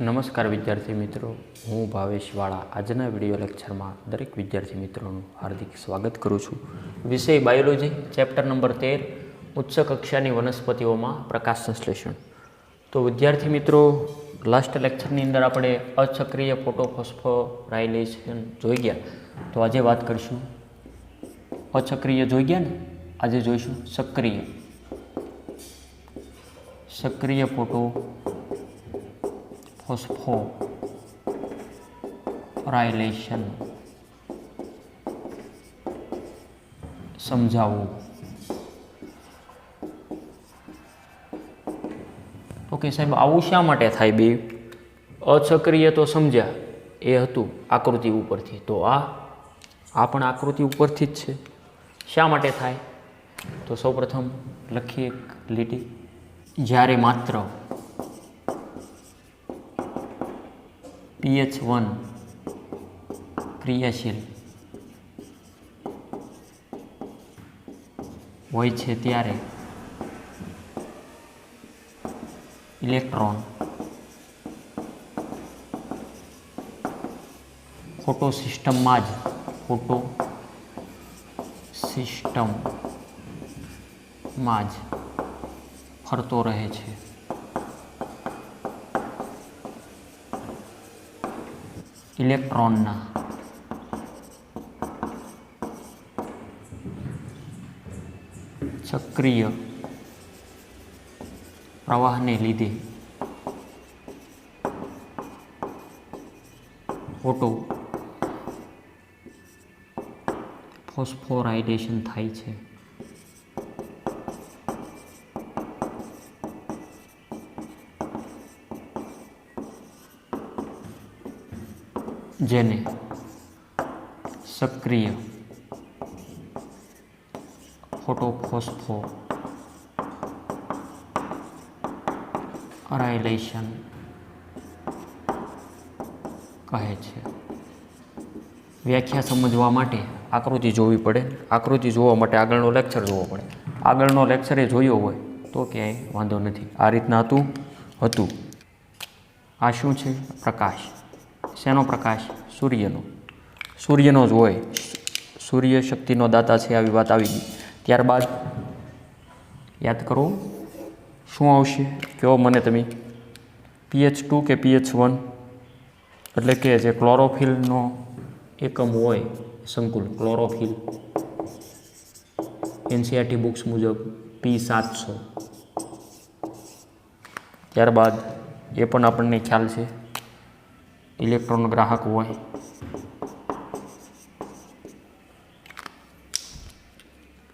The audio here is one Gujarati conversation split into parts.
નમસ્કાર વિદ્યાર્થી મિત્રો, હું ભાવેશ વાળા આજના વિડીયો લેક્ચરમાં દરેક વિદ્યાર્થી મિત્રોનું હાર્દિક સ્વાગત કરું છું. વિષય બાયોલોજી, ચેપ્ટર નંબર 13, ઉચ્ચ કક્ષાની વનસ્પતિઓમાં પ્રકાશ સંશ્લેષણ. તો વિદ્યાર્થી મિત્રો, લાસ્ટ લેક્ચરની અંદર આપણે અસક્રિય ફોટોફોસ્ફોરાયલેશન જોઈ ગયા. તો આજે વાત કરીશું અસક્રિય જોઈ ગયા ને, આજે જોઈશું સક્રિય ફોટો ફોસ્ફોરાયલેશન સમજાવવું. ઓકે સાહેબ, આવું શા માટે થાય? બે અસક્રિય તો સમજ્યા, એ હતું આકૃતિ ઉપરથી, તો આ પણ આકૃતિ ઉપરથી જ છે. શા માટે થાય? તો સૌપ્રથમ લખીએ એક લીટી. જ્યારે માત્ર pH1 ક્રિયાશીલ હોય છે ત્યારે ઇલેક્ટ્રોન ફોટોસિસ્ટમમાં જ ફરતો રહે છે. ઇલેક્ટ્રોનના સક્રિય પ્રવાહને લીધે ફોટો ફોસ્ફોરાયલેશન થાય છે. જેને સક્રિય ફોટોફોસ્ફોરાયલેશન કહે છે. વ્યાખ્યા સમજવા માટે આકૃતિ જોવી પડે. આકૃતિ જોવા માટે આગળનો લેક્ચર જોવો પડે. આગળનો લેક્ચર એ જોયો હોય તો ક્યાંય વાંધો નથી. આ રીતના હતું. આ શું છે? પ્રકાશ. શેનો પ્રકાશ? સૂર્યનો જ હોય. સૂર્ય શક્તિનો દાતા છે, આવી વાત આવી ગઈ. ત્યારબાદ યાદ કરો શું આવશે? કહો મને તમે. pH2 કે pH1 એટલે કે જે ક્લોરોફિલનો એકમ હોય, સંકુલ ક્લોરોફિલ, NCERT બુક્સ મુજબ P700. ત્યારબાદ એ પણ આપણને ખ્યાલ છે ઇલેક્ટ્રોન ગ્રાહક હોય.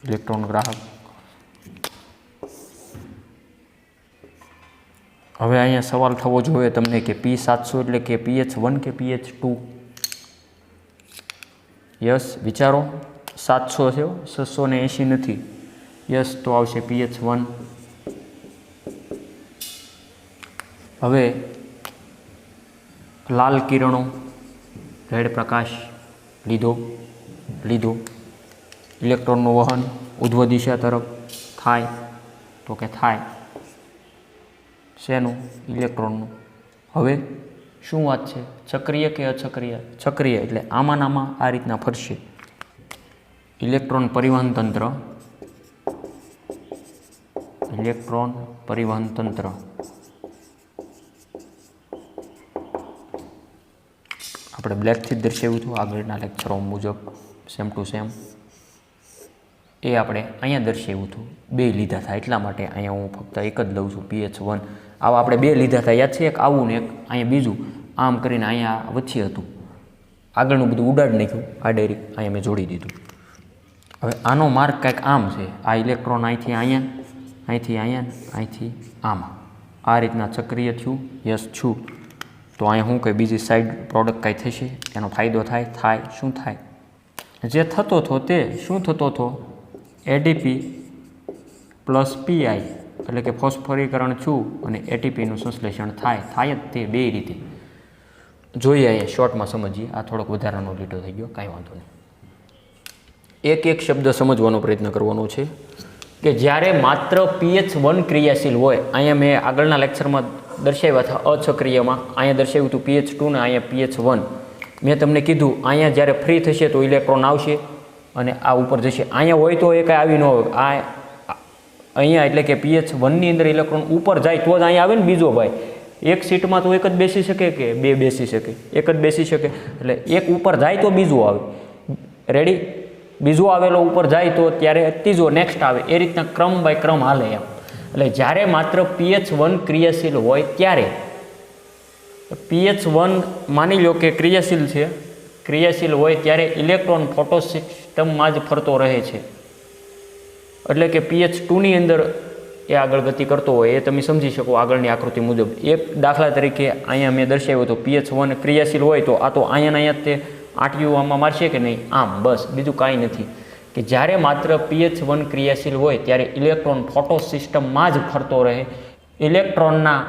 ઇલેક્ટ્રોન ગ્રાહક. હવે અહીંયા સવાલ થવો જોઈએ તમને કે P700 એટલે કે pH1 કે pH2? યસ, વિચારો. 700 છે, 680 નથી. યસ, તો આવશે pH1. હવે લાલ કિરણો, રેડ પ્રકાશ લીધો. ઇલેક્ટ્રોનનું વહન ઉધ્વ દિશા તરફ થાય, તો કે થાય. શેનું? ઇલેક્ટ્રોનનું. હવે શું વાત છે? સક્રિય કે અસક્રિય? સક્રિય એટલે આમાં આ રીતના ફરશે. ઇલેક્ટ્રોન પરિવહન તંત્ર આપણે બ્લેકથી જ દર્શાવ્યું હતું આગળના લેક્ચરો મુજબ, સેમ ટુ સેમ. એ આપણે અહીંયા દર્શાવ્યું હતું. 2 લીધા હતા, એટલા માટે અહીંયા હું ફક્ત એક જ લઉં છું, pH1. આવા આપણે 2 લીધા હતા, યાદ છે? એક આવું ને એક અહીંયા બીજું. આમ કરીને અહીંયા વચ્ચે હતું. આગળનું બધું ઉડાડી નાખ્યું, આ ડાયરેક્ટ અહીંયા મેં જોડી દીધું. હવે આનો માર્ક કાંઈક આમ છે. આ ઇલેક્ટ્રોન અહીંથી અહીંથી આમાં આ રીતના સક્રિય થયું. યસ, છું. તો અહીંયા શું કંઈ બીજી સાઈડ પ્રોડક્ટ કાંઈ થશે? એનો ફાયદો થાય. શું થાય? જે થતો હતો તે શું થતો હતો? ADP પ્લસ PI એટલે કે ફોસ્ફોરીકરણ છું અને ATPનું સંશ્લેષણ થાય જ તે 2 રીતે. જોઈએ અહીંયા શોર્ટમાં સમજીએ. આ થોડોક વધારાનો લીટો થઈ ગયો, કાંઈ વાંધો નહીં. એક શબ્દ સમજવાનો પ્રયત્ન કરવાનો છે કે જ્યારે માત્ર pH1 ક્રિયાશીલ હોય, અહીંયા મેં આગળના લેક્ચરમાં દર્શાવ્યા હતા અસક્રિયમાં. અહીંયા દર્શાવ્યું હતું pH2 ને અહીંયા pH1. મેં તમને કીધું અહીંયા જ્યારે ફ્રી થશે તો ઇલેક્ટ્રોન આવશે અને આ ઉપર જશે. અહીંયા હોય તો એ કાંઈ આવી ન હોય. અહીંયા એટલે કે pH1ની અંદર ઇલેક્ટ્રોન ઉપર જાય તો જ અહીંયા આવે ને બીજો ભાઈ. એક સીટમાં તો એક જ બેસી શકે કે બે બેસી શકે? એક જ બેસી શકે. એટલે એક ઉપર જાય તો બીજું આવે. રેડી? બીજો આવેલો ઉપર જાય તો ત્યારે ત્રીજો નેક્સ્ટ આવે. એ રીતના ક્રમ બાય ક્રમ હાલે એમ. એટલે જ્યારે માત્ર pH1 ક્રિયાશીલ હોય ત્યારે pH1 માની લો કે ક્રિયાશીલ છે, ક્રિયાશીલ હોય ત્યારે ઇલેક્ટ્રોન ફોટો સિસ્ટમમાં જ ફરતો રહે છે. એટલે કે pH2ની અંદર એ આગળ ગતિ કરતો હોય એ તમે સમજી શકો આગળની આકૃતિ મુજબ. એક દાખલા તરીકે અહીંયા મેં દર્શાવ્યો તો pH1 ક્રિયાશીલ હોય તો આ તો અહીંયા તે આંટીયું આમાં મારશે કે નહીં? આમ, બસ, બીજું કાંઈ નથી. કે જ્યારે માત્ર pH1 ક્રિયાશીલ હોય ત્યારે ઇલેક્ટ્રોન ફોટો સિસ્ટમમાં જ ફરતો રહે. ઇલેક્ટ્રોનના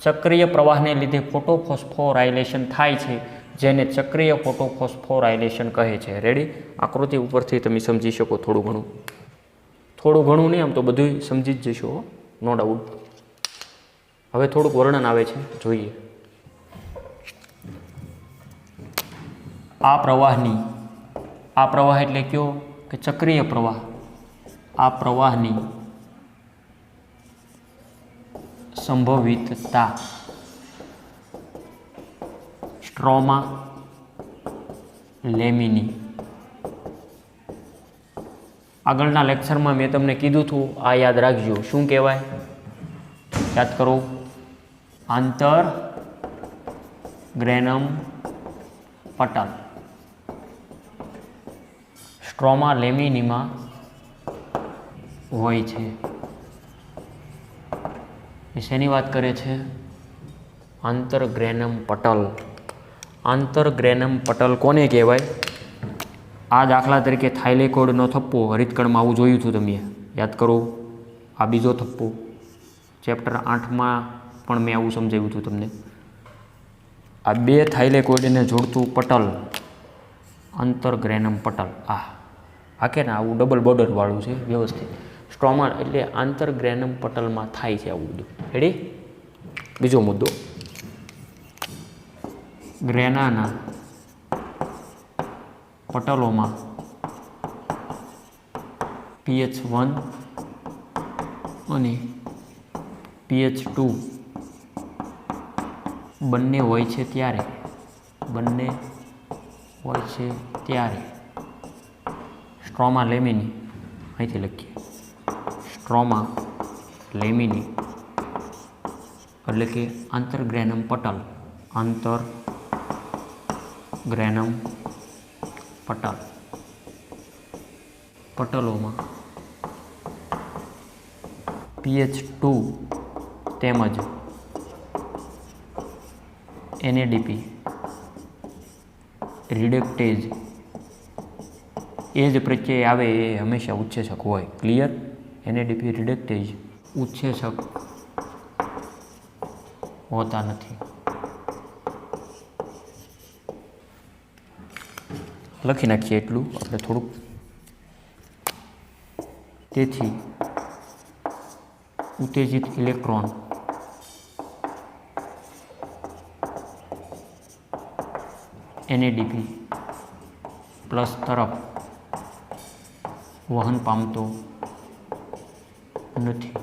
ચક્રીય પ્રવાહને લીધે ફોટોફોસ્ફોરાયલેશન થાય છે, જેને ચક્રીય ફોટોફોસ્ફોરાયલેશન કહે છે. રેડી? આકૃતિ ઉપરથી તમે સમજી શકો થોડું ઘણું. થોડું ઘણું નહીં, આમ તો બધું સમજી જ જશો, નો ડાઉટ. હવે થોડુંક વર્ણન આવે છે, જોઈએ. આ પ્રવાહ એટલે કયો? કે ચક્રીય પ્રવાહ. આ પ્રવાહની સંભવિતતા સ્ટ્રોમા લેમિની. આગળના લેક્ચરમાં મેં તમને કીધું હતું, આ યાદ રાખજો. શું કહેવાય? યાદ કરો. આંતરગ્રેનમ પટલ. સ્ટ્રોમા લેમિનીમાં હોય છે. એ શેની વાત કરે છે? આંતરગ્રેનમ પટલ. આંતરગ્રેનમ પટલ કોને કહેવાય? આ દાખલા તરીકે થાઇલેકોઇડનો થપ્પો હરિતકણમાં આવું જોયું હતું તમે, યાદ કરો. આ બીજો થપ્પો ચેપ્ટર 8માં પણ મેં આવું સમજાવ્યું હતું તમને. આ બે થાઇલેકોઇડને જોડતું પટલ આંતરગ્રેનમ પટલ. આ કે ને આવું ડબલ બોર્ડરવાળું છે વ્યવસ્થિત. સ્ટ્રોમા એટલે આંતરગ્રેનમ પટલમાં થાય છે આવું બધું. રેડી? બીજો મુદ્દો, ગ્રેનાના પટલોમાં pH1 અને pH2 બંને હોય છે ત્યારે સ્ટ્રોમા લેમિની, અહીંથી લખીએ, સ્ટ્રોમા લેમિની એટલે કે આંતરગ્રેનમ પટલ. આંતરગ્રેનમ પટલ પટલોમાં pH2 તેમજ NADP રિડક્ટેજ એ જ પ્રત્યય આવે એ હંમેશા ઉત્સેચક હોય. ક્લિયર? NADP રિડક્ટેજ ઉત્સેચક હોતા નથી. લખી નાખીએ એટલું આપણે થોડુંક. તેથી ઉત્તેજિત ઇલેક્ટ્રોન NADP પ્લસ તરફ વહન પામતો નથી.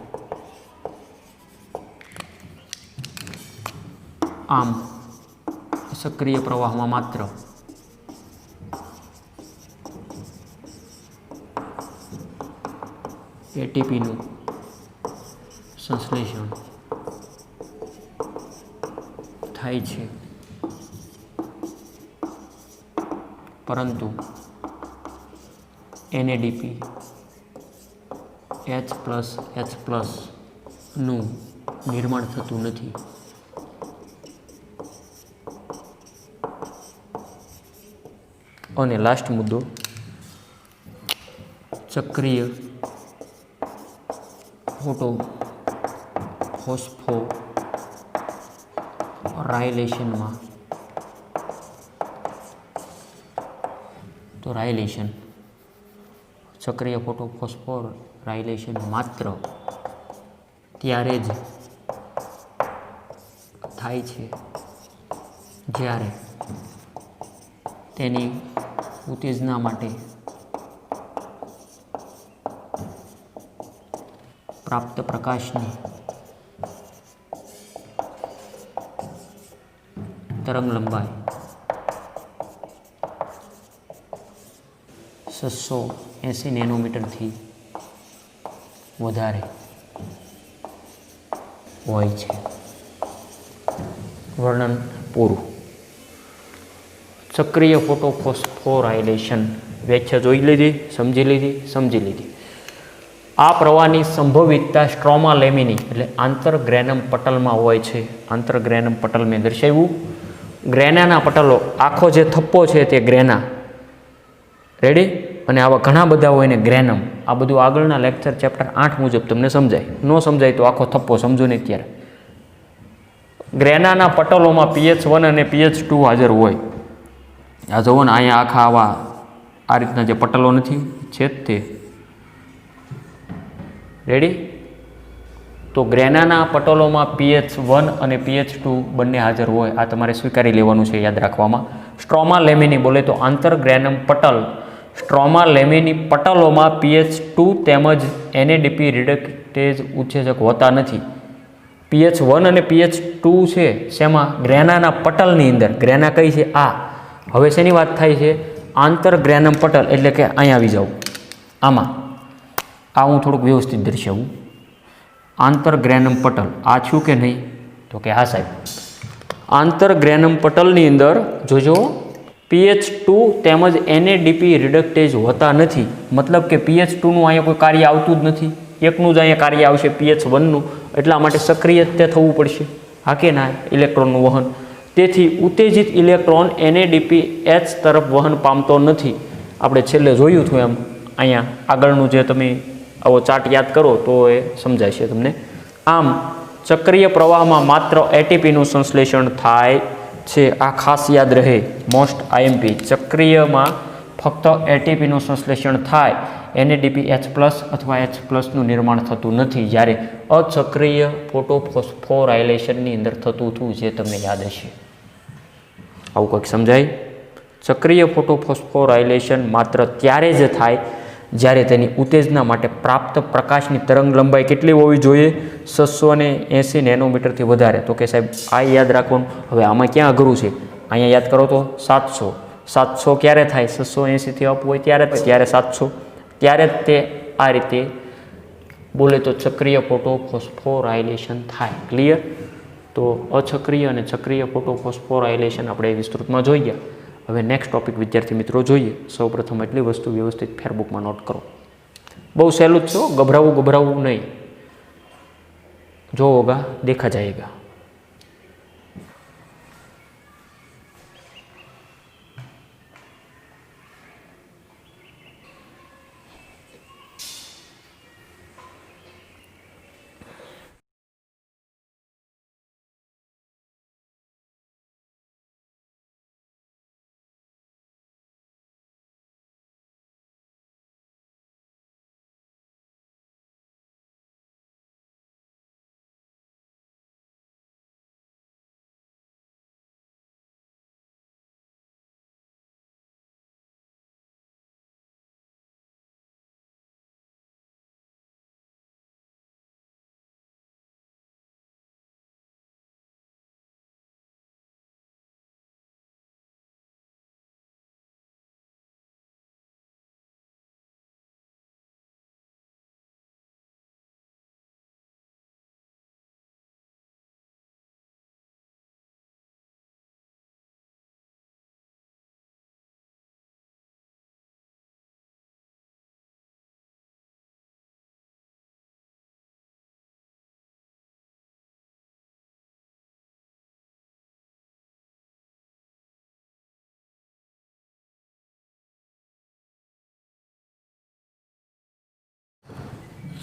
આમ સક્રિય પ્રવાહમાં માત્ર ATPનું સંશ્લેષણ થાય છે, પરંતુ NADP H+H+ નું નિર્માણ થતું નથી. અને લાસ્ટ મુદ્દો, ચક્રીય ફોસ્ફોરાયલેશનમાં તો રાયલેશન, ચક્રીય ફોસ્ફોરાયલેશન માત્ર ત્યારે જ થાય છે જ્યારે તેની ઉત્તેજના માટે પ્રાપ્ત પ્રકાશની તરંગ લંબાઈ 680 નેનોમીટરથી વધારે હોય છે. વર્ણન પૂરું. સક્રિય ફોટોફોસ્ફોરાયલેશન વ્યાખ્યા જોઈ લીધી, સમજી લીધી. આ પ્રવાહની સંભવિતતા સ્ટ્રોમા લેમિની એટલે આંતરગ્રેનમ પટલમાં હોય છે. આંતરગ્રેનમ પટલ મેં દર્શાવ્યું. ગ્રેનાના પટલો, આખો જે થપ્પો છે તે ગ્રેના, રેડી, અને આવા ઘણા બધા હોય ને ગ્રેનમ. આ બધું આગળના લેક્ચર ચેપ્ટર 8 મુજબ તમને સમજાય. ન સમજાય તો આખો થપ્પો સમજો નહીં ત્યારે. ગ્રેનાના પટલોમાં pH1 અને pH2 હાજર હોય. આ જુઓ ને, અહીંયા આખા આવા આ રીતના જે પટલો નથી છે તે, રેડી. તો ગ્રેનાના પટલોમાં pH1 અને pH2 બંને હાજર હોય. આ તમારે સ્વીકારી લેવાનું છે, યાદ રાખવામાં. સ્ટ્રોમા લેમિની બોલે તો આંતરગ્રેનમ પટલ, સ્ટ્રોમા લેમિની પટલોમાં pH2 તેમજ NADP રિડક્ટેજ ઉત્સેચક હોતા નથી. pH1 અને pH2 છે શેમાં? ગ્રેનાના પટલની અંદર. ગ્રેના કઈ છે? આ. હવે શેની વાત થાય છે? આંતરગ્રેનમ પટલ, એટલે કે અહીંયા આવી જાઉં આમાં. આ હું થોડુંક વ્યવસ્થિત દર્શાવું. આંતરગ્રેનમ પટલ આ છું કે નહીં? તો કે હા સાહેબ. આંતરગ્રેનમ પટલની અંદર જોજો pH2 તેમજ NADP રિડક્ટેજ હોતા નથી. મતલબ કે pH2નું અહીંયા કોઈ કાર્ય આવતું જ નથી. એકનું જ અહીંયા કાર્ય આવશે, pH1નું. એટલા માટે સક્રિય તે થવું પડશે. હા કે ના? ઇલેક્ટ્રોનનું વહન. તેથી ઉત્તેજિત ઇલેક્ટ્રોન NADP H તરફ વહન પામતો નથી. આપણે છેલ્લે જોયું હતું એમ. અહીંયા આગળનું જે તમે આવો ચાર્ટ યાદ કરો તો એ સમજાય છે તમને. આમ ચક્રીય પ્રવાહમાં માત્ર ATPનું સંશ્લેષણ થાય છે. આ ખાસ યાદ રહે, મોસ્ટ IMP. ચક્રીયમાં ફક્ત ATPનું સંશ્લેષણ થાય, NADP H+ અથવા H+નું નિર્માણ થતું નથી. જ્યારે અચક્રીય ફોટોફોસ્ફોરાયલેશનની અંદર થતું હતું, જે તમને યાદ હશે. આવું કંઈક સમજાય? ચક્રીય ફોટોફોસ્ફોરાયલેશન માત્ર ત્યારે જ થાય જ્યારે તેની ઉત્તેજના માટે પ્રાપ્ત પ્રકાશની તરંગ લંબાઈ કેટલી હોવી જોઈએ? 680 નેનોમીટરથી વધારે. તો કે સાહેબ આ યાદ રાખવાનું. હવે આમાં ક્યાં અઘરું છે? અહીંયા યાદ કરો તો 700. 700 ક્યારે થાય? 680થી અપ હોય ત્યારે 700. ત્યારે જ તે આ રીતે બોલે તો ચક્રીય ફોટોફોસ્ફોરાયલેશન થાય. ક્લિયર? તો અચક્રીય અને ચક્રીય ફોટોફોસ્ફોરાયલેશન આપણે વિસ્તૃતમાં જોઈએ. હવે નેક્સ્ટ ટોપિક વિદ્યાર્થી મિત્રો જોઈએ. સૌપ્રથમ એટલી વસ્તુ વ્યવસ્થિત ફેરબુકમાં નોટ કરો. બહુ સહેલું જ છે, ગભરાવું નહીં. જો હોગા દેખા જાયેગા.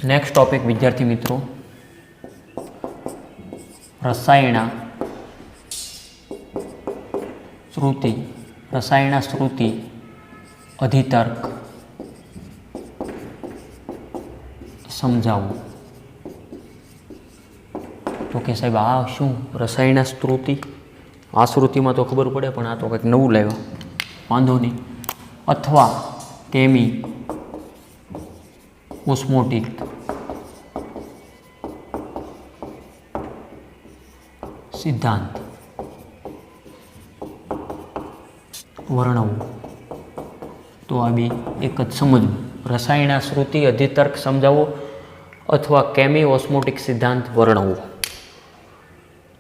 નેક્સ્ટ ટોપિક વિદ્યાર્થી મિત્રો, રસાયણ શ્રુતિ અધિતર્ક સમજાવવું. તો કે સાહેબ આ શું રસાયણ સ્ત્રુતિ, આ શ્રુતિમાં તો ખબર પડે પણ આ તો કંઈક નવું લાવ્યા, વાંધો નહીં. અથવા કેમી ઓસ્મોટિક સિદ્ધાંત વર્ણવવું. તો આ બી એક જ સમજવું, રસાયણ શ્રુતિ અધિતર્ક સમજાવવો અથવા કેમી ઓસ્મોટિક સિદ્ધાંત વર્ણવવો.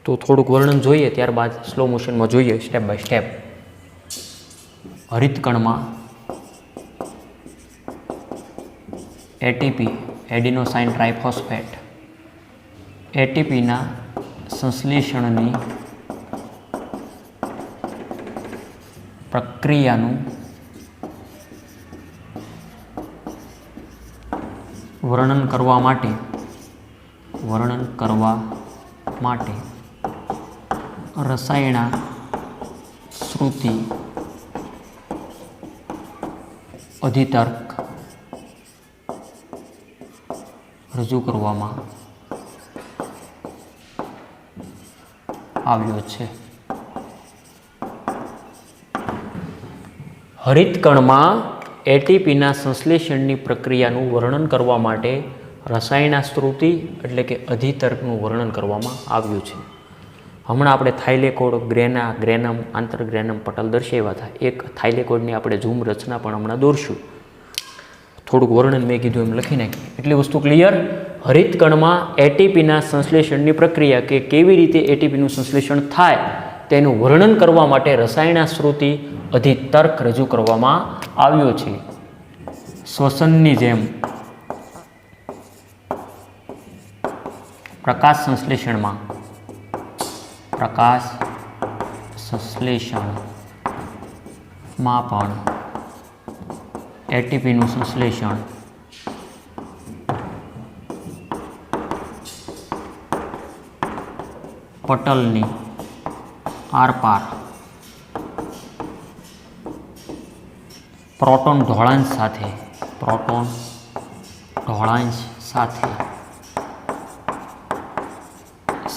તો થોડુંક વર્ણન જોઈએ, ત્યારબાદ સ્લો મોશનમાં જોઈએ સ્ટેપ બાય સ્ટેપ. હરિતકણમાં એટીપી એડિનોસાઇન ટ્રાઇફોસ્ફેટ એટીપીના સંશ્લેષણની પ્રક્રિયાનું વર્ણન કરવા માટે રસાયણ શ્રુતિ અધિતર્ક રજૂ કરવામાં આવ્યો છે. હરિતકણમાં એટીપીના સંશ્લેષણની પ્રક્રિયાનું વર્ણન કરવા માટે રસાયણ શ્રુતિ એટલે કે અધિતર્કનું વર્ણન કરવામાં આવ્યું છે. હમણાં આપણે થાઇલેકોઇડ, ગ્રેના, ગ્રેનમ, આંતરગ્રેનમ પટલ દર્શાવ્યા હતા. એક થાઇલેકોઇડની આપણે ઝૂમ રચના પણ હમણાં દોરશું. થોડુંક વર્ણન મેં કીધું એમ લખી નાખી, એટલી વસ્તુ ક્લિયર. હરિતકણમાં એટીપીના સંશ્લેષણની પ્રક્રિયા કે કેવી રીતે એટીપીનું સંશ્લેષણ થાય તેનું વર્ણન કરવા માટે રસાયણ શ્રુતિ અધિતર્ક રજૂ કરવામાં આવ્યો છે. શ્વસનની જેમ પ્રકાશ સંશ્લેષણમાં પણ એટીપીનું સંશ્લેષણ પટલની આરપાર પ્રોટોન ઢોળાંશ સાથે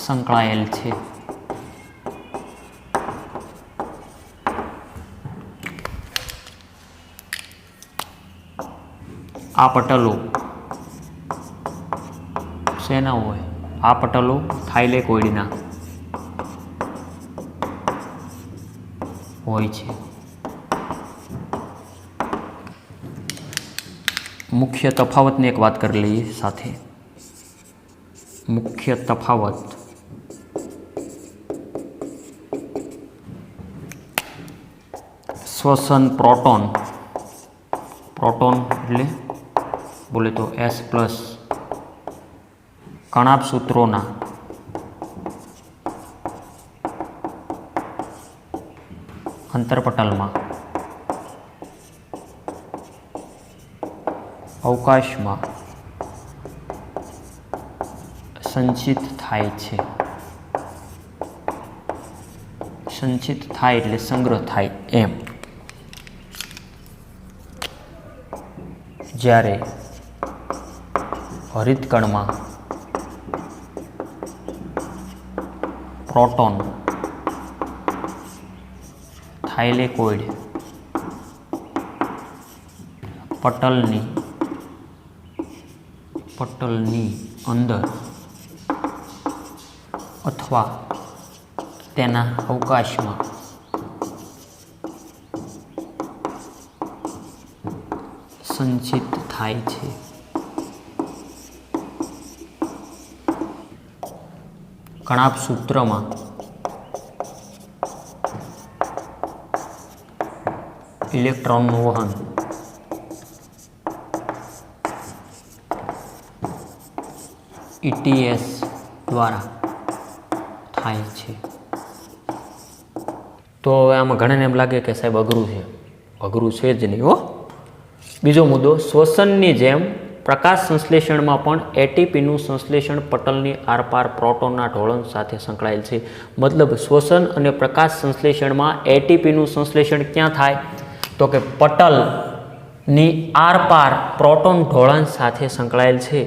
સંકળાયેલ છે. આ પટલો શેના હોય? આ પટલો થાઇલેકોઇડના હોય છે. મુખ્ય તફાવતની એક વાત કરી લઈએ સાથે. મુખ્ય તફાવત શ્વસન પ્રોટોન એટલે બોલે તો S+ કણાભ સૂત્રોના અંતરપટલમાં અવકાશમાં સંચિત થાય છે. સંચિત થાય એટલે સંગ્રહ થાય એમ. જ્યારે હરિતકણમાં પ્રોટોન થાઇલેકોઇડ પટલની અંદર અથવા તેના અવકાશમાં સંચિત થાય છે. કણાભ સૂત્રમાં ઇલેક્ટ્રોનનું વહન ETS દ્વારા થાય છે. તો હવે આમાં ઘણાને એમ લાગે કે સાહેબ અઘરું છે. અઘરું છે જ નહીં હો. બીજો મુદ્દો, શ્વસનની જેમ પ્રકાશ સંશ્લેષણમાં પણ એટીપીનું સંશ્લેષણ પટલની આરપાર પ્રોટોનના ઢોળાંશ સાથે સંકળાયેલ છે. મતલબ શ્વસન અને પ્રકાશ સંશ્લેષણમાં એટીપીનું સંશ્લેષણ ક્યાં થાય? તો કે પટલની આરપાર પ્રોટોન ઢોળાંશ સાથે સંકળાયેલ છે.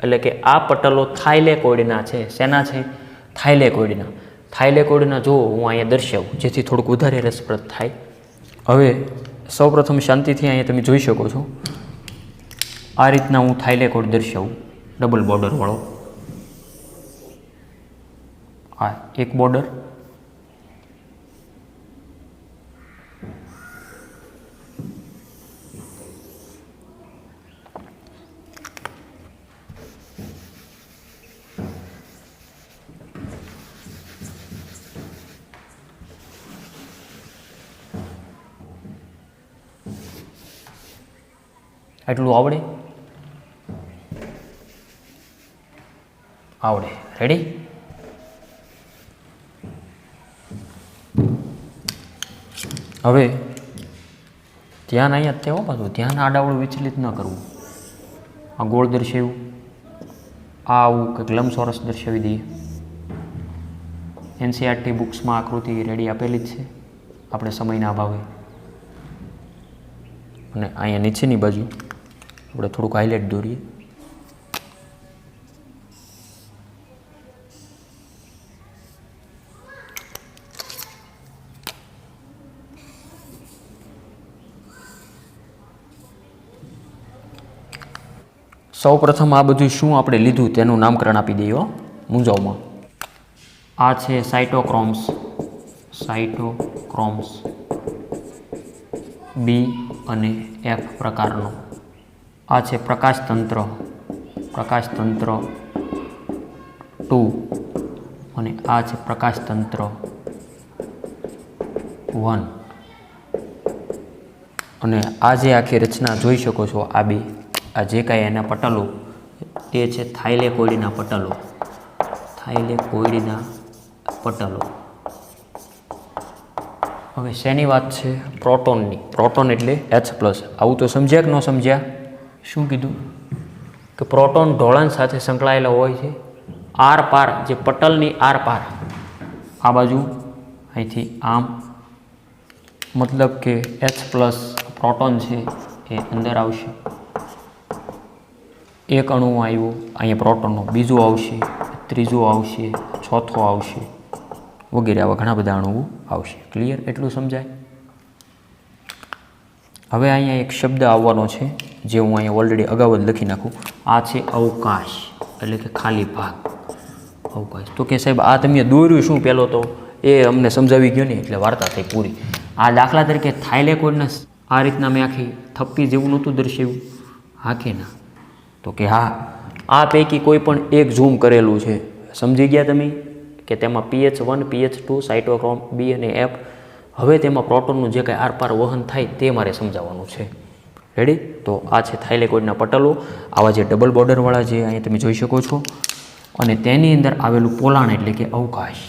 એટલે કે આ પટલો થાઇલેકોઇડના છે. શેના છે? થાઇલેકોઇડના જો હું અહીંયા દર્શાવું જેથી થોડુંક વધારે રસપ્રદ થાય. હવે સૌપ્રથમ શાંતિથી અહીંયા તમે જોઈ શકો છો આ રીતના હું થાઇલેકોઇડ દર્શાવું ડબલ બોર્ડરવાળો. આ એક બોર્ડર, એટલું આવડે. રેડી? હવે ધ્યાન અહીંયા જ તેવો પાછું ધ્યાન આડાવડું વિચલિત ન કરવું. આ ગોળ દર્શાવ્યું, આ આવું કંઈક લંબચોરસ દર્શાવી દઈએ. એનસીઆરટી બુક્સમાં આકૃતિ રેડી આપેલી જ છે, આપણે સમયના અભાવે. અને અહીંયા નીચેની બાજુ આપણે થોડુંક હાઇલાઇટ દોરીએ. સૌ પ્રથમ આ બધું શું આપણે લીધું તેનું નામકરણ આપી દઈએ મૂંઝાવમાં. આ છે સાઇટોક્રોમ્સ બી અને એફ પ્રકારનો. આ છે પ્રકાશતંત્ર 2 અને આ છે પ્રકાશતંત્ર 1. અને આ જે આખી રચના જોઈ શકો છો, આ બે આ જે કાંઈ એના પટલો તે છે થાઇલેકોઇડના પટલો. હવે શેની વાત છે? પ્રોટોનની. પ્રોટોન એટલે H+. આવું તો સમજ્યા કે ન સમજ્યા? શું કીધું કે પ્રોટોન ઢોળાણ સાથે સંકળાયેલા હોય છે. આર પાર જે પટલની આર પાર આ બાજુ અહીંથી આમ, મતલબ કે H+ પ્રોટોન છે એ અંદર આવશે. એક અણુ આવ્યો અહીંયા પ્રોટોનનો, બીજું આવશે, ત્રીજું આવશે, ચોથો આવશે વગેરે. આવા ઘણા બધા અણુઓ આવશે. ક્લિયર? એટલું સમજાય? હવે અહીંયા એક શબ્દ આવવાનો છે જે હું અહીંયા ઓલરેડી અગાઉ જ લખી નાખું. આ છે અવકાશ, એટલે કે ખાલી ભાગ. અવકાશ તો કે સાહેબ આ તમે દોર્યું શું પહેલો તો એ અમને સમજાવી ગયો ને એટલે વાર્તા થઈ પૂરી. આ દાખલા તરીકે થાઇલેકોઇડના આ રીતના મેં આખી થપ્પી જેવું નહોતું દર્શાવ્યું? હા કે ના? તો કે હા. આ પૈકી કોઈ પણ એક ઝૂમ કરેલું છે. સમજી ગયા તમે કે તેમાં pH1 pH2 સાઇટોક્રોમ બી અને એફ. હવે તેમાં પ્રોટોનનું જે કાંઈ આરપાર વહન થાય તે મારે સમજાવવાનું છે. રેડી? તો આ છે થાઇલેકોઇડના પટલો, આવા જે ડબલ બોર્ડરવાળા જે અહીંયા તમે જોઈ શકો છો. અને તેની અંદર આવેલું પોલાણ એટલે કે અવકાશ.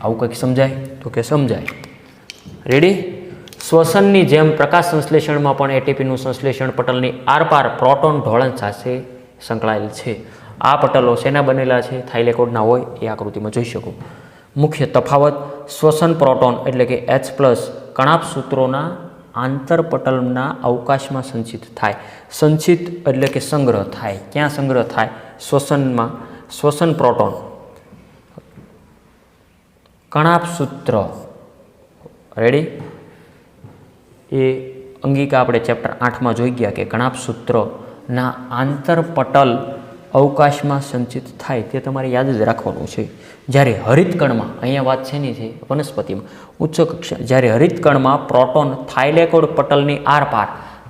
આવું કંઈક સમજાય? તો કે સમજાય. રેડી? શ્વસનની જેમ પ્રકાશ સંશ્લેષણમાં પણ એટીપીનું સંશ્લેષણ પટલની આરપાર પ્રોટોન ઢોળાણ સાથે સંકળાયેલ છે. આ પટલો શેના બનેલા છે? થાઇલેકોઇડના હોય એ આકૃતિમાં જોઈ શકો. મુખ્ય તફાવત: શ્વસન પ્રોટોન એટલે કે H+ કણાભસૂત્રોના આંતરપટલના અવકાશમાં સંચિત થાય. સંચિત એટલે કે સંગ્રહ થાય. ક્યાં સંગ્રહ થાય? શ્વસનમાં. શ્વસન પ્રોટોન કણાભસૂત્ર. રેડી? એ અંગિકા આપણે ચેપ્ટર 8માં જોઈ ગયા કે કણાભસૂત્રના આંતરપટલ અવકાશમાં સંચિત થાય. તે તમારે યાદ જ રાખવાનું છે. જ્યારે હરિતકણમાં, અહીંયા વાત શેની છે? વનસ્પતિમાં ઉચ્ચ કક્ષા. જ્યારે હરિતકણમાં પ્રોટોન થાઇલેકોઇડ પટલની આરપાર,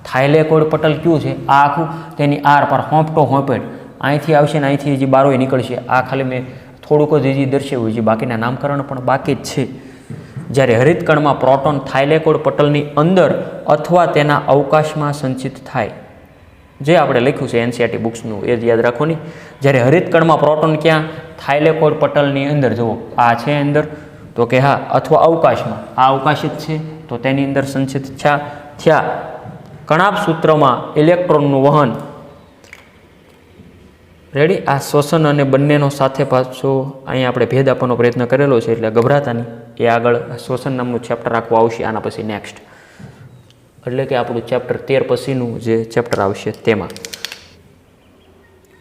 થાઇલેકોઇડ પટલ કયું છે? આ આખું તેની આરપાર હોંપટો હોંપેટ અહીંથી આવશે ને અહીંથી હજી બારોય નીકળશે. આ ખાલી મેં થોડુંક જ હજી દર્શાવ્યું છે, બાકીના નામકરણ પણ બાકી જ છે. જ્યારે હરિતકણમાં પ્રોટોન થાઇલેકોઇડ પટલની અંદર અથવા તેના અવકાશમાં સંચિત થાય, જે આપણે લખ્યું છે એનસીઆરટી બુક્સનું એ જ યાદ રાખો ને. જ્યારે હરિતકણમાં પ્રોટોન ક્યાં? થાઇલેકોઇડ પટલની અંદર. જુઓ આ છે અંદર, તો કે હા, અથવા અવકાશમાં. આ અવકાશ જ છે તો તેની અંદર સંચિત થયા. કણાભસૂત્રમાં ઇલેક્ટ્રોનનું વહન. રેડી? આ શ્વસન અને બંનેનો સાથે પાછો અહીંયા આપણે ભેદ આપવાનો પ્રયત્ન કરેલો છે એટલે ગભરાતા નહીં. એ આગળ શ્વસન નામનું ચેપ્ટર આખું આવશે આના પછી નેક્સ્ટ, એટલે કે આપણું ચેપ્ટર 13 પછીનું જે ચેપ્ટર આવશે તેમાં.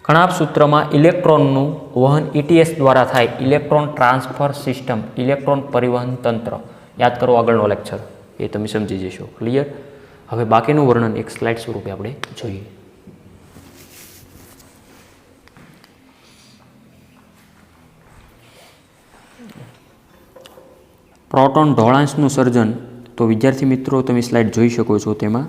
કણાભ સૂત્રમાં ઇલેક્ટ્રોનનું વહન ETS દ્વારા થાય, ઇલેક્ટ્રોન ટ્રાન્સફર સિસ્ટમ, ઇલેક્ટ્રોન પરિવહન તંત્ર. યાદ કરો આગળનો લેક્ચર, એ તમે સમજી જશો. ક્લિયર? હવે બાકીનું વર્ણન એક સ્લાઇડ સ્વરૂપે આપણે જોઈએ. પ્રોટોન ઢોળાંશનું સર્જન. તો વિદ્યાર્થી મિત્રો તમે સ્લાઇડ જોઈ શકો છો તેમાં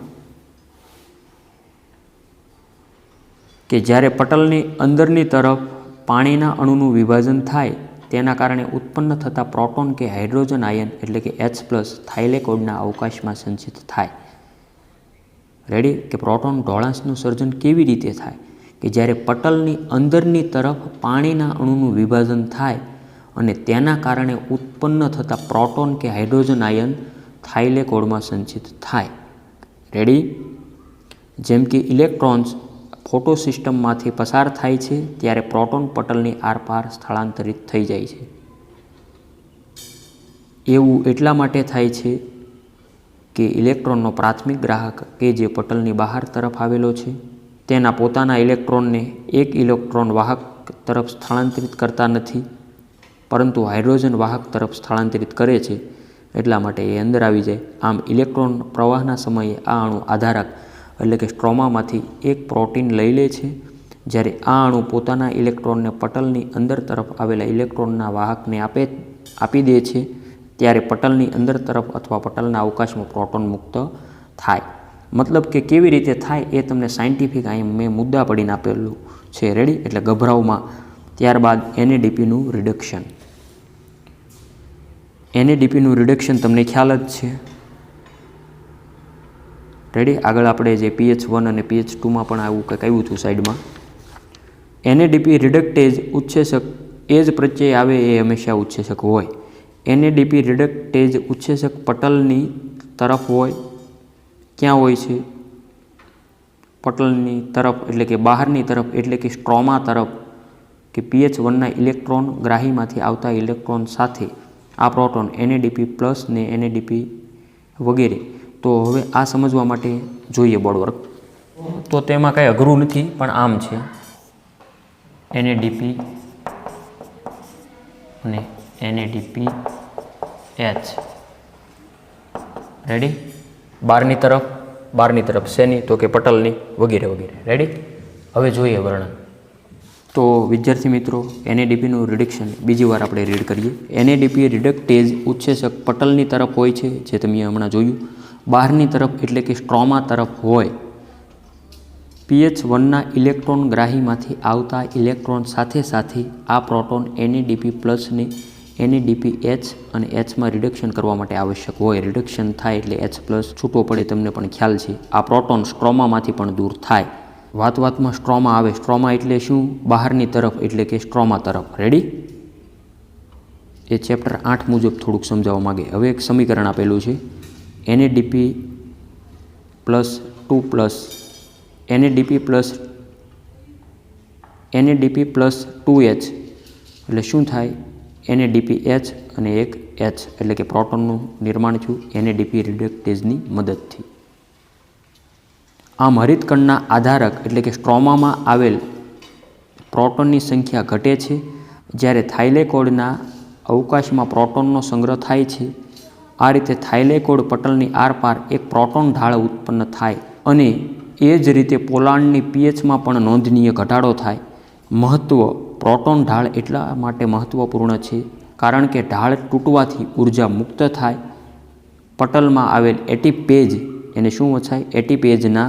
કે જ્યારે પટલની અંદરની તરફ પાણીના અણુનું વિભાજન થાય તેના કારણે ઉત્પન્ન થતા પ્રોટોન કે હાઇડ્રોજન આયન એટલે કે H+ થાઇલેકોઇડના અવકાશમાં સંચિત થાય. રેડી? કે પ્રોટોન ઢોળાંશનું સર્જન કેવી રીતે થાય? કે જ્યારે પટલની અંદરની તરફ પાણીના અણુનું વિભાજન થાય અને તેના કારણે ઉત્પન્ન થતા પ્રોટોન કે હાઇડ્રોજન આયન થાઇલેકોઇડમાં સંચિત થાય. રેડી? જેમ કે ઇલેક્ટ્રોન્સ ફોટો સિસ્ટમમાંથી પસાર થાય છે ત્યારે પ્રોટોન પટલની આરપાર સ્થળાંતરિત થઈ જાય છે. એવું એટલા માટે થાય છે કે ઇલેક્ટ્રોનનો પ્રાથમિક ગ્રાહક કે જે પટલની બહાર તરફ આવેલો છે તેના પોતાના ઇલેક્ટ્રોનને એક ઇલેક્ટ્રોન વાહક તરફ સ્થળાંતરિત કરતા નથી, પરંતુ હાઇડ્રોજન વાહક તરફ સ્થળાંતરિત કરે છે. એટલા માટે એ અંદર આવી જાય. આમ ઇલેક્ટ્રોન પ્રવાહના સમયે આ અણુ આધારક એટલે કે સ્ટ્રોમામાંથી એક પ્રોટીન લઈ લે છે. જ્યારે આ અણુ પોતાના ઇલેક્ટ્રોનને પટલની અંદર તરફ આવેલા ઇલેક્ટ્રોનના વાહકને આપી દે છે ત્યારે પટલની અંદર તરફ અથવા પટલના અવકાશમાં પ્રોટોન મુક્ત થાય. મતલબ કે કેવી રીતે થાય એ તમને સાયન્ટિફિક અહીં મેં મુદ્દા પડીને આપેલું છે. રેડી? એટલે ગભરાવમાં. ત્યારબાદ NADPનું રિડક્શન. NADPનું રિડક્શન તમને ખ્યાલ જ છે. રેડી? આગળ આપણે જે pH1 અને pH2માં પણ આવું કંઈક આવ્યું હતું સાઈડમાં. NADP રિડક્ટેજ ઉત્સેચક એ જ પ્રત્યે આવે એ હંમેશા ઉત્સેચક હોય. NADP રિડક્ટેજ ઉત્સેચક પટલની તરફ હોય. ક્યાં હોય છે? પટલની તરફ એટલે કે બહારની તરફ એટલે કે સ્ટ્રોમા તરફ. કે pH1ના ઇલેક્ટ્રોન ગ્રાહીમાંથી આવતા ઇલેક્ટ્રોન સાથે આ પ્રોટોન NADP+ ને NADP વગેરે. તો હવે આ સમજવા માટે જોઈએ બોર્ડવર્ક. તો તેમાં કંઈ અઘરું નથી, પણ આમ છે NADP અને NADPH. રેડી? બહારની તરફ શેની? તો કે પટલની વગેરે વગેરે. રેડી? હવે જોઈએ વર્ણન. તો વિદ્યાર્થી મિત્રો NADPનું રિડક્શન બીજી વાર આપણે રીડ કરીએ. NADP રિડક્ટેજ ઉત્સેચક પટલની તરફ હોય છે, જે તમે હમણાં જોયું. બહારની તરફ એટલે કે સ્ટ્રોમા તરફ હોય. pH1ના ઇલેક્ટ્રોન ગ્રાહીમાંથી આવતા ઇલેક્ટ્રોન સાથે સાથે આ પ્રોટોન NADP+ ને NADPH અને Hમાં રિડક્શન કરવા માટે આવશ્યક હોય. રિડક્શન થાય એટલે H+ છૂટો પડે, તમને પણ ખ્યાલ છે. આ પ્રોટોન સ્ટ્રોમામાંથી પણ દૂર થાય. વાતમાં સ્ટ્રોમા આવે. સ્ટ્રોમા એટલે શું? બહારની તરફ એટલે કે સ્ટ્રોમા તરફ. રેડી? એ ચેપ્ટર 8 મુજબ થોડુંક સમજાવવા માગે. હવે એક સમીકરણ આપેલું છે NADP+2+ NADP+2H એટલે શું થાય? NADPH અને એક H એટલે કે પ્રોટોનનું નિર્માણ થયું NADP રિડક્ટેજની મદદથી. આમ હરિતકણના આધારક એટલે કે સ્ટ્રોમામાં આવેલ પ્રોટોનની સંખ્યા ઘટે છે. જ્યારે થાઇલેકોઇડના અવકાશમાં પ્રોટોનનો સંગ્રહ થાય છે. આ રીતે થાઇલેકોઇડ પટલની આરપાર એક પ્રોટોન ઢાળ ઉત્પન્ન થાય અને એ જ રીતે પોલાણની pHમાં પણ નોંધનીય ઘટાડો થાય. મહત્વ: પ્રોટોન ઢાળ એટલા માટે મહત્વપૂર્ણ છે કારણ કે ઢાળ તૂટવાથી ઉર્જા મુક્ત થાય. પટલમાં આવેલ એટીપેજ એને શું વચાય? એટીપેજના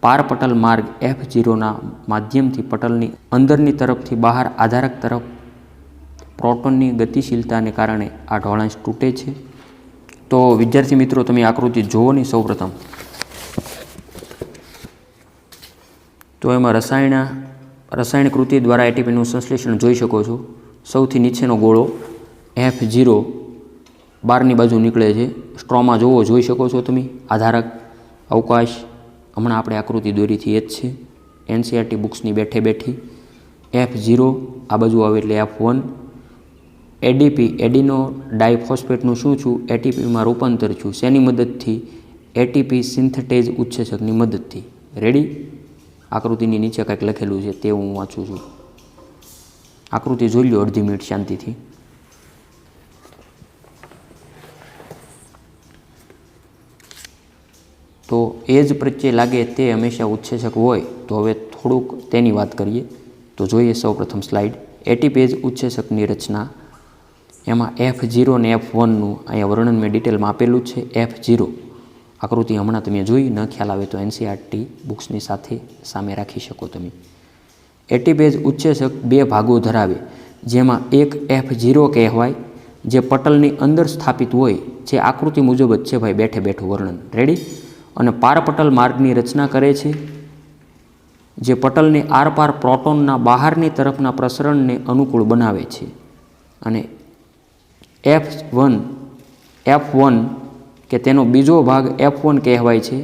પારપટલ માર્ગ F0ના માધ્યમથી પટલની અંદરની તરફથી બહાર આધારક તરફ પ્રોટોનની ગતિશીલતાને કારણે આ ઢોળાંશ તૂટે છે. તો વિદ્યાર્થી મિત્રો તમે આકૃતિ જુઓ ને સૌપ્રથમ. તો એમાં રસાયણ કૃતિ દ્વારા એટીપીનું સંશ્લેષણ જોઈ શકો છો. સૌથી નીચેનો ગોળો F0 બહારની બાજુ નીકળે છે. સ્ટ્રોમા જોઈ શકો છો તમે. આધારક અવકાશ હમણાં આપણે આકૃતિ દોરીથી એ જ છે. NCERT બુક્સની બેઠી F0 આ બાજુ આવે એટલે F1. ADP એડિનો ડાયફોસ્ફેટનું શું છું? એટીપીમાં રૂપાંતર છું. શેની મદદથી? એટીપી સિન્થેટેજ ઉત્સેચકની મદદથી. રેડી? આકૃતિની નીચે કંઈક લખેલું છે તે હું વાંચું છું. આકૃતિ જોઈ લો અડધી મિનિટ શાંતિથી. તો એ જ પ્રત્યે લાગે તે હંમેશા ઉત્સેચક હોય. તો હવે થોડુંક તેની વાત કરીએ. તો જોઈએ સૌપ્રથમ સ્લાઇડ. એટીપેજ ઉત્સેચકની રચના. એમાં F0 અને F1નું અહીંયા વર્ણન મેં ડિટેલમાં આપેલું જ છે. F0 આકૃતિ હમણાં તમે જોઈ, ન ખ્યાલ આવે તો NCERT બુક્સની સાથે સામે રાખી શકો તમે. એટીપેજ ઉત્સેચક બે ભાગો ધરાવે, જેમાં એક F0 કહેવાય, જે પટલની અંદર સ્થાપિત હોય, જે આકૃતિ મુજબ જ છે ભાઈ, બેઠે બેઠું વર્ણન. રેડી? અને પારપટલ માર્ગની રચના કરે છે, જે પટલની આરપાર પ્રોટોનના બહારની તરફના પ્રસરણને અનુકૂળ બનાવે છે. અને F1 કે તેનો બીજો ભાગ F1 કહેવાય છે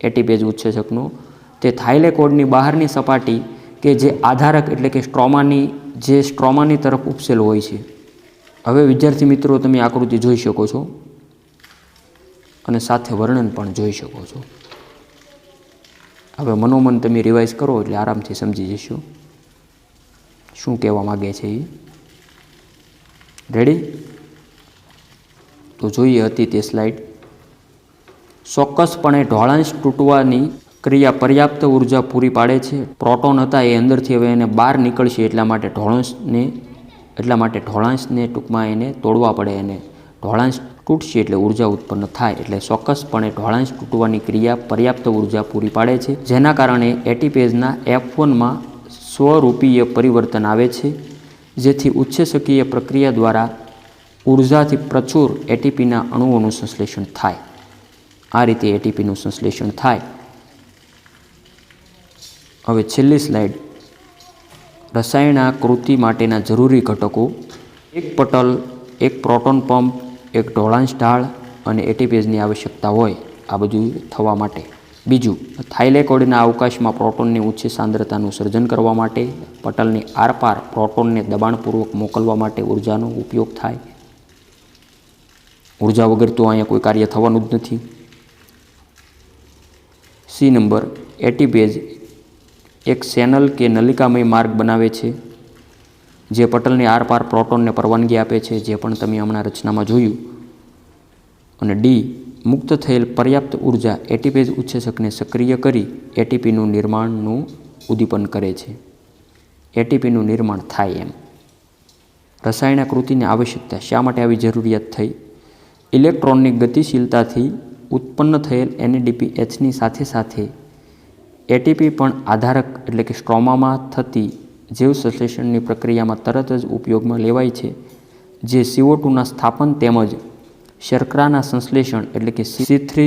એટીપેજ ઉત્સેચકનો, તે થાઇલેકોઇડની બહારની સપાટી કે જે આધારક એટલે કે સ્ટ્રોમાની તરફ ઉપસેલ હોય છે. હવે વિદ્યાર્થી મિત્રો તમે આકૃતિ જોઈ શકો છો અને સાથે વર્ણન પણ જોઈ શકો છો. હવે મનોમન તમે રિવાઇઝ કરો એટલે આરામથી સમજી જશો શું કહેવા માગે છે એ. રેડી? તો જોઈએ હતી તે સ્લાઇડ. ચોક્કસપણે ઢોળાંશ તૂટવાની ક્રિયા પર્યાપ્ત ઉર્જા પૂરી પાડે છે. પ્રોટોન હતા એ અંદરથી હવે એને બહાર નીકળશે, એટલા માટે ઢોળાંશને ટૂંકમાં એને તોડવા પડે. એને ઢોળાંશ તૂટશે એટલે ઉર્જા ઉત્પન્ન થાય. એટલે ચોક્કસપણે ઢોળાંશ તૂટવાની ક્રિયા પર્યાપ્ત ઉર્જા પૂરી પાડે છે, જેના કારણે એટીપેજના F1માં સ્વરૂપીય પરિવર્તન આવે છે, જેથી ઉત્સેચકીય પ્રક્રિયા દ્વારા ઉર્જાથી પ્રચુર એટીપીના અણુઓનું સંશ્લેષણ થાય. આ રીતે એટીપીનું સંશ્લેષણ થાય. હવે છેલ્લી સ્લાઇડ. રસાયણાકૃતિ માટેના જરૂરી ઘટકો. એક પટલ, એક પ્રોટોન પંપ, એક ઢોળાંશ ઢાળ અને એટીપેજની આવશ્યકતા હોય આ બધું થવા માટે. બીજું, થાઇલેકોઇડના અવકાશમાં પ્રોટોનની ઊંચી સાંદ્રતાનું સર્જન કરવા માટે પટલની આરપાર પ્રોટોનને દબાણપૂર્વક મોકલવા માટે ઉર્જાનો ઉપયોગ થાય. ઉર્જા વગર તો અહીંયા કોઈ કાર્ય થવાનું જ નથી. સી નંબર, એટીપેજ એક ચેનલ કે નલિકામય માર્ગ બનાવે છે, જે પટલની આરપાર પ્રોટોનને પરવાનગી આપે છે, જે પણ તમે હમણાં રચનામાં જોયું. અને ડી, મુક્ત થયેલ પર્યાપ્ત ઉર્જા એટીપેજ ઉત્સેચકને સક્રિય કરી એટીપીનું નિર્માણનું ઉદ્દીપન કરે છે. એટીપીનું નિર્માણ થાય એમ. રસાયણાકૃતિની આવશ્યકતા. શા માટે આવી જરૂરિયાત થઈ? ઇલેક્ટ્રોનની ગતિશીલતાથી ઉત્પન્ન થયેલ NADPHની સાથે સાથે એટીપી પણ આધારક એટલે કે સ્ટ્રોમામાં થતી જૈવ સંશ્લેષણની પ્રક્રિયામાં તરત જ ઉપયોગમાં લેવાય છે, જે CO2ના સ્થાપન તેમજ શર્કરાના સંશ્લેષણ એટલે કે C3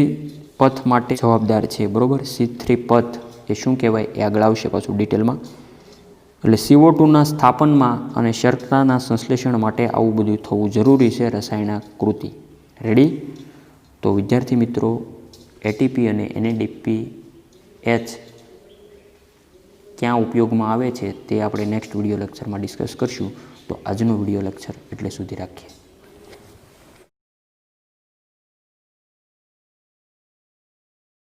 પથ માટે જવાબદાર છે. બરાબર? C3 પથ એ શું કહેવાય એ આગળ આવશે પાછું ડિટેલમાં. એટલે CO2ના સ્થાપનમાં અને શર્કરાના સંશ્લેષણ માટે આવું બધું થવું જરૂરી છે રસાયણાકૃતિ. રેડી? તો વિદ્યાર્થી મિત્રો, એટીપી અને NADPH ક્યાં ઉપયોગમાં આવે છે તે આપણે નેક્સ્ટ વિડીયો લેક્ચરમાં ડિસ્કસ કરશું. તો આજનો વિડીયો લેક્ચર એટલે સુધી રાખીએ.